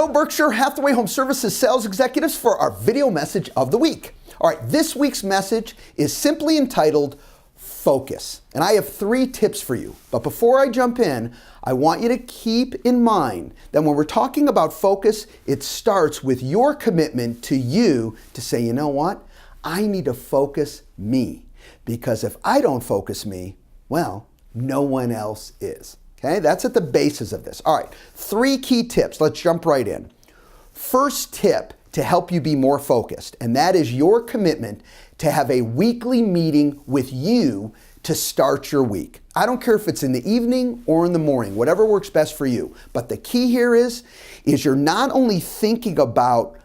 Hello, Berkshire Hathaway Home Services sales executives, for our video message of the week. All right, this week's message is simply entitled Focus. And I have 3 tips for you. But before I jump in, I want you to keep in mind that when we're talking about focus, it starts with your commitment to you to say, you know what? I need to focus me. Because if I don't focus me, well, no one else is. Okay, that's at the basis of this. All right, 3 key tips. Let's jump right in. First tip to help you be more focused, and that is your commitment to have a weekly meeting with you to start your week. I don't care if it's in the evening or in the morning, whatever works best for you. But the key here is you're not only thinking about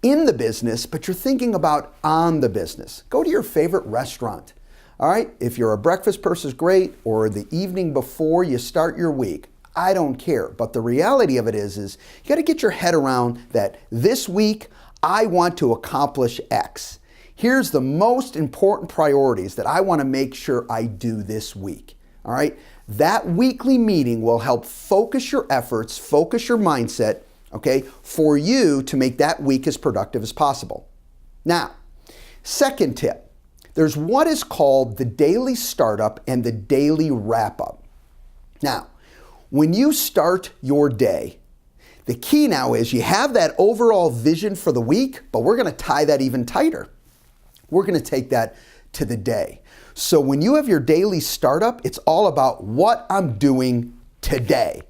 in the business, but you're thinking about on the business. Go to your favorite restaurant. All right, if you're a breakfast person, great, or the evening before you start your week, I don't care. But the reality of it is you got to get your head around that this week I want to accomplish X. Here's the most important priorities that I want to make sure I do this week. All right, that weekly meeting will help focus your efforts, focus your mindset, okay, for you to make that week as productive as possible. Now, second tip. There's what is called the daily startup and the daily wrap-up. Now, when you start your day, the key now is you have that overall vision for the week, but we're going to tie that even tighter. We're going to take that to the day. So when you have your daily startup, it's all about what I'm doing today.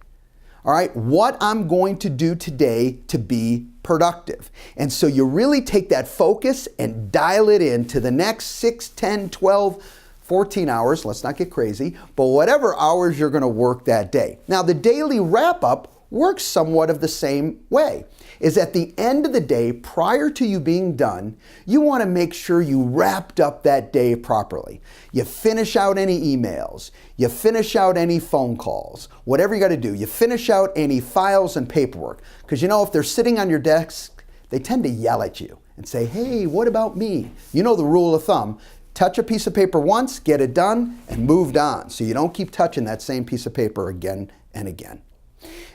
All right, what I'm going to do today to be productive. And so you really take that focus and dial it in to the next 6, 10, 12, 14 hours. Let's not get crazy, but whatever hours you're going to work that day. Now, the daily wrap-up works somewhat of the same way. Is at the end of the day, prior to you being done, you want to make sure you wrapped up that day properly. You finish out any emails, you finish out any phone calls, whatever you got to do. You finish out any files and paperwork. Because you know, if they're sitting on your desk, they tend to yell at you and say, hey, what about me? You know the rule of thumb. Touch a piece of paper once, get it done, and moved on. So you don't keep touching that same piece of paper again and again.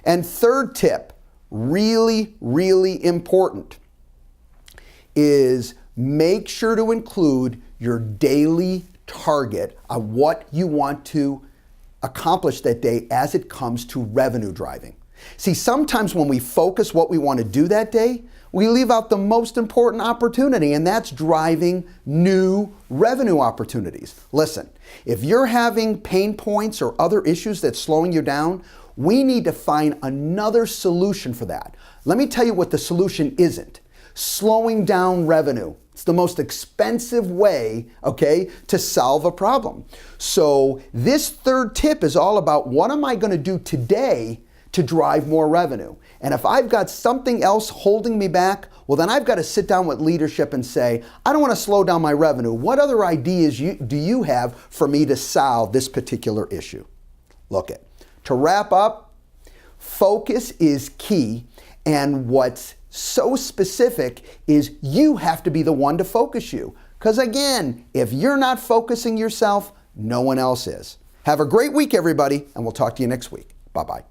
And third tip, really, really important, is make sure to include your daily target of what you want to accomplish that day as it comes to revenue driving. See, sometimes when we focus what we want to do that day, we leave out the most important opportunity, and that's driving new revenue opportunities. Listen, if you're having pain points or other issues that's slowing you down, we need to find another solution for that. Let me tell you what the solution isn't. Slowing down revenue. It's the most expensive way, okay, to solve a problem. So this third tip is all about what am I going to do today to drive more revenue? And if I've got something else holding me back, well, then I've got to sit down with leadership and say, I don't want to slow down my revenue. What other ideas do you have for me to solve this particular issue? Look it. To wrap up, focus is key, and what's so specific is you have to be the one to focus you. Because again, if you're not focusing yourself, no one else is. Have a great week, everybody, and we'll talk to you next week. Bye-bye.